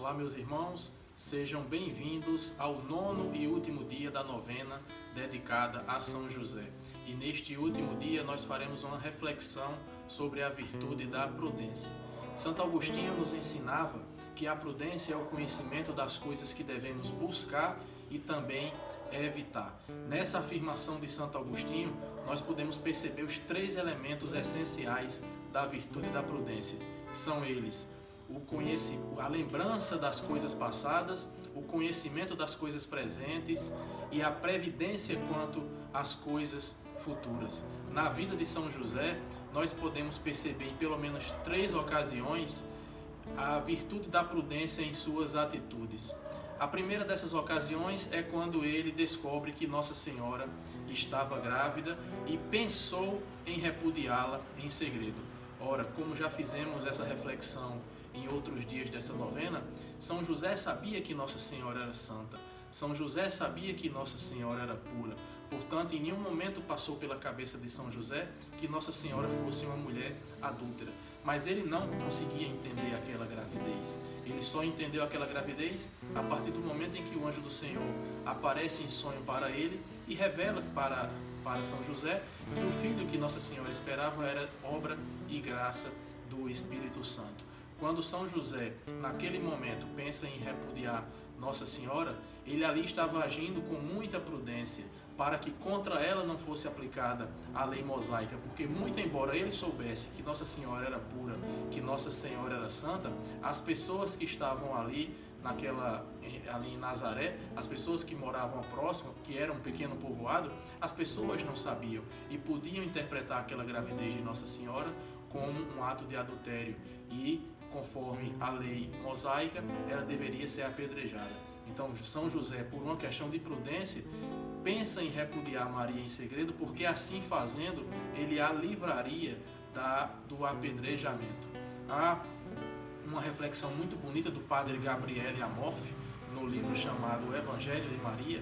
Olá, meus irmãos, sejam bem-vindos ao nono e último dia da novena dedicada a São José. E neste último dia nós faremos uma reflexão sobre a virtude da prudência. Santo Agostinho nos ensinava que a prudência é o conhecimento das coisas que devemos buscar e também evitar. Nessa afirmação de Santo Agostinho, nós podemos perceber os três elementos essenciais da virtude da prudência. São eles a lembrança das coisas passadas, o conhecimento das coisas presentes e a previdência quanto às coisas futuras. Na vida de São José, nós podemos perceber em pelo menos três ocasiões a virtude da prudência em suas atitudes. A primeira dessas ocasiões é quando ele descobre que Nossa Senhora estava grávida e pensou em repudiá-la em segredo. Ora, como já fizemos essa reflexão em outros dias dessa novena, São José sabia que Nossa Senhora era santa. São José sabia que Nossa Senhora era pura. Portanto, em nenhum momento passou pela cabeça de São José que Nossa Senhora fosse uma mulher adúltera. Mas ele não conseguia entender aquela gravidez. Ele só entendeu aquela gravidez a partir do momento em que o anjo do Senhor aparece em sonho para ele e revela para São José que o filho que Nossa Senhora esperava era obra e graça do Espírito Santo. Quando São José, naquele momento, pensa em repudiar Nossa Senhora, ele ali estava agindo com muita prudência para que contra ela não fosse aplicada a lei mosaica, porque muito embora ele soubesse que Nossa Senhora era pura, que Nossa Senhora era santa, as pessoas que estavam ali em Nazaré, as pessoas que moravam próximo, que era um pequeno povoado, as pessoas não sabiam e podiam interpretar aquela gravidez de Nossa Senhora como um ato de adultério e, conforme a lei mosaica, ela deveria ser apedrejada. Então, São José, por uma questão de prudência, pensa em repudiar Maria em segredo, porque assim fazendo, ele a livraria do apedrejamento. Há uma reflexão muito bonita do padre Gabriele Amorfi, no livro chamado O Evangelho de Maria,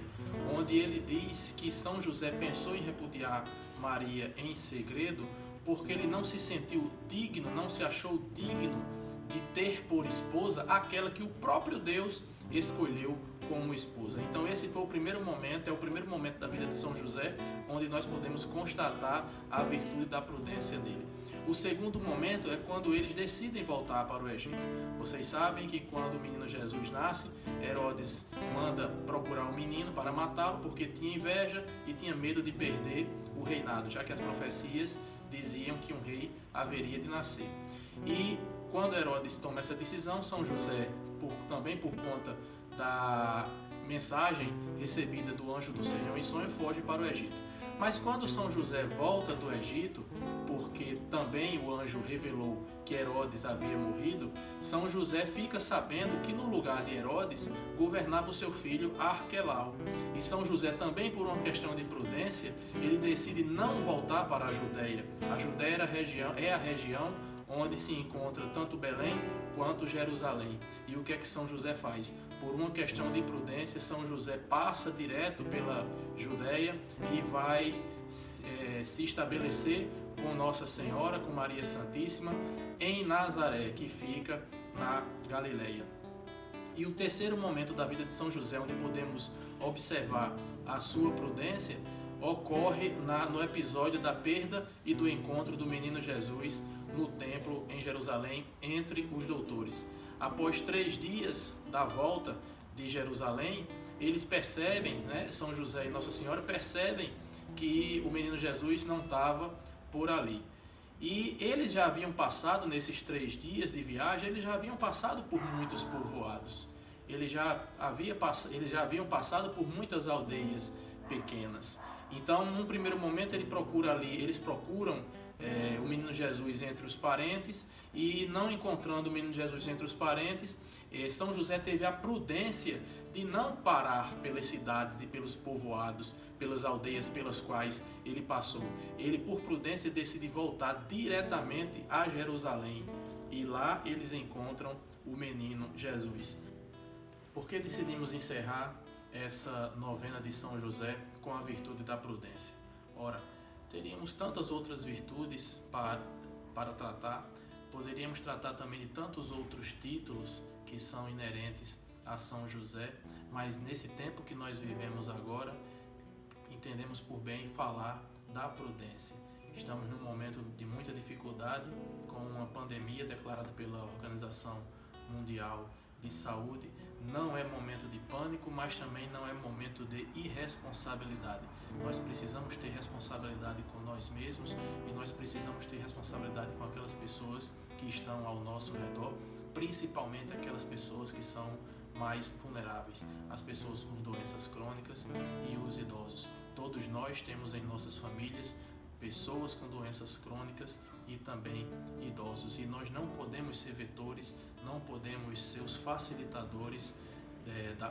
onde ele diz que São José pensou em repudiar Maria em segredo porque ele não se sentiu digno, não se achou digno de ter por esposa aquela que o próprio Deus escolheu como esposa. Então esse foi o primeiro momento, é o primeiro momento da vida de São José, onde nós podemos constatar a virtude da prudência dele. O segundo momento é quando eles decidem voltar para o Egito. Vocês sabem que quando o menino Jesus nasce, Herodes manda procurar o menino para matá-lo porque tinha inveja e tinha medo de perder o reinado, já que as profecias diziam que um rei haveria de nascer. E quando Herodes toma essa decisão, São José, também por conta da mensagem recebida do anjo do Senhor em sonho, foge para o Egito. Mas quando São José volta do Egito, porque também o anjo revelou que Herodes havia morrido, São José fica sabendo que no lugar de Herodes governava o seu filho Arquelau. E São José também, por uma questão de prudência, ele decide não voltar para a Judéia. A Judéia é a região onde se encontra tanto Belém quanto Jerusalém. E o que é que São José faz? Por uma questão de prudência, São José passa direto pela Judéia e vai se estabelecer com Nossa Senhora, com Maria Santíssima, em Nazaré, que fica na Galileia. E o terceiro momento da vida de São José, onde podemos observar a sua prudência, ocorre no episódio da perda e do encontro do menino Jesus no templo em Jerusalém entre os doutores. Após 3 dias da volta de Jerusalém, eles percebem, São José e Nossa Senhora percebem que o menino Jesus não estava por ali. E eles já haviam passado, nesses 3 dias de viagem, eles já haviam passado por muitos povoados. Eles já haviam passado por muitas aldeias pequenas. Então, num primeiro momento, eles procuram o menino Jesus entre os parentes, e não encontrando o menino Jesus entre os parentes, São José teve a prudência de não parar pelas cidades e pelos povoados, pelas aldeias pelas quais ele passou. Ele, por prudência, decide voltar diretamente a Jerusalém, e lá eles encontram o menino Jesus. Por que decidimos encerrar essa novena de São José com a virtude da prudência? Ora, teríamos tantas outras virtudes para tratar, Poderíamos tratar também de tantos outros títulos que são inerentes a São José, mas nesse tempo que nós vivemos agora, entendemos por bem falar da prudência. Estamos num momento de muita dificuldade, com uma pandemia declarada pela Organização Mundial de Saúde. Não é momento de pânico, mas também não é momento de irresponsabilidade. Nós precisamos ter responsabilidade com nós mesmos e nós precisamos ter responsabilidade com aquelas pessoas que estão ao nosso redor, principalmente aquelas pessoas que são mais vulneráveis, as pessoas com doenças crônicas e os idosos. Todos nós temos em nossas famílias pessoas com doenças crônicas e também idosos, e nós não podemos ser vetores, não podemos ser os facilitadores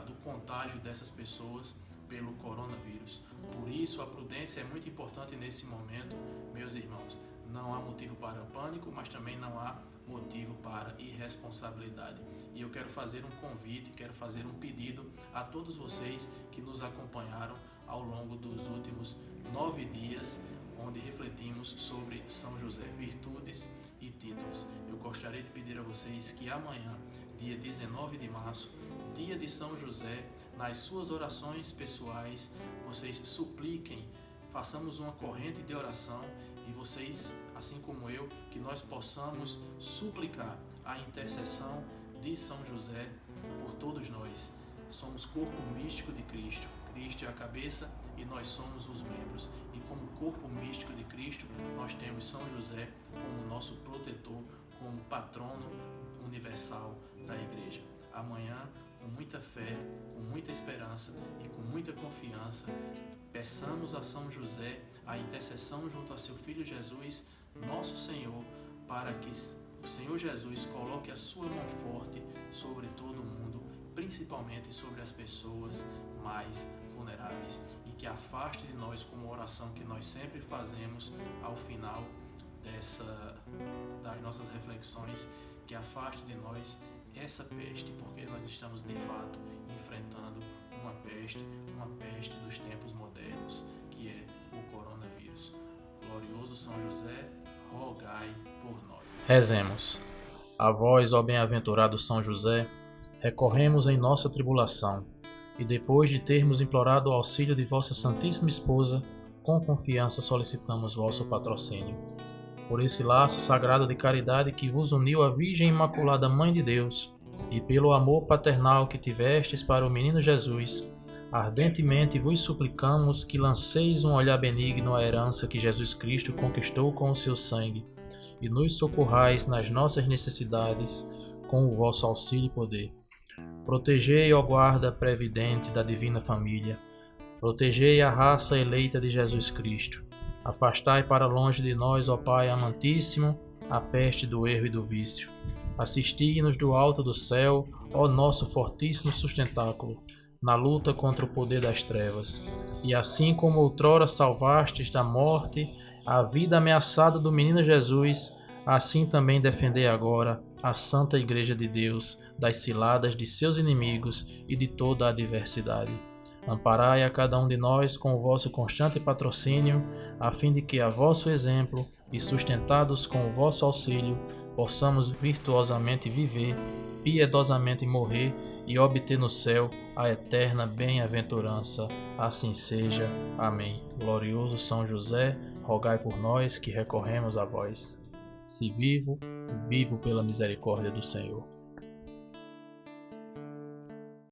do contágio dessas pessoas pelo coronavírus. Por isso a prudência é muito importante nesse momento, meus irmãos. Não há motivo para pânico, mas também não há motivo para irresponsabilidade. E eu quero fazer um convite, quero fazer um pedido a todos vocês que nos acompanharam ao longo dos últimos 9 dias, onde refletimos sobre São José, virtudes e títulos. Eu gostaria de pedir a vocês que amanhã, dia 19 de março, dia de São José, nas suas orações pessoais, vocês supliquem, façamos uma corrente de oração e vocês, assim como eu, que nós possamos suplicar a intercessão de São José por todos nós. Somos corpo místico de Cristo. Cristo é a cabeça e nós somos os membros. E como corpo místico de Cristo, nós temos São José como nosso protetor, como patrono universal da Igreja. Amanhã, com muita fé, com muita esperança e com muita confiança, peçamos a São José a intercessão junto a seu Filho Jesus, nosso Senhor, para que o Senhor Jesus coloque a sua mão forte sobre todo o mundo, principalmente sobre as pessoas mais vulneráveis, e que afaste de nós, como oração que nós sempre fazemos ao final das nossas reflexões, que afaste de nós essa peste, porque nós estamos de fato enfrentando uma peste dos tempos modernos, que é o coronavírus. Glorioso São José, rogai por nós. Rezemos. A vós, ó bem-aventurado São José, recorremos em nossa tribulação, e depois de termos implorado o auxílio de vossa Santíssima Esposa, com confiança solicitamos vosso patrocínio. Por esse laço sagrado de caridade que vos uniu à Virgem Imaculada Mãe de Deus, e pelo amor paternal que tivestes para o menino Jesus, ardentemente vos suplicamos que lanceis um olhar benigno à herança que Jesus Cristo conquistou com o seu sangue, e nos socorrais nas nossas necessidades com o vosso auxílio e poder. Protegei, ó guarda previdente da divina família, protegei a raça eleita de Jesus Cristo. Afastai para longe de nós, ó Pai amantíssimo, a peste do erro e do vício. Assisti-nos do alto do céu, ó nosso fortíssimo sustentáculo, na luta contra o poder das trevas. E assim como outrora salvastes da morte a vida ameaçada do menino Jesus, assim também defendei agora a Santa Igreja de Deus das ciladas de seus inimigos e de toda a adversidade. Amparai a cada um de nós com o vosso constante patrocínio, a fim de que, a vosso exemplo e sustentados com o vosso auxílio, possamos virtuosamente viver, piedosamente morrer e obter no céu a eterna bem-aventurança. Assim seja. Amém. Glorioso São José, rogai por nós que recorremos a vós. Se vivo, vivo pela misericórdia do Senhor.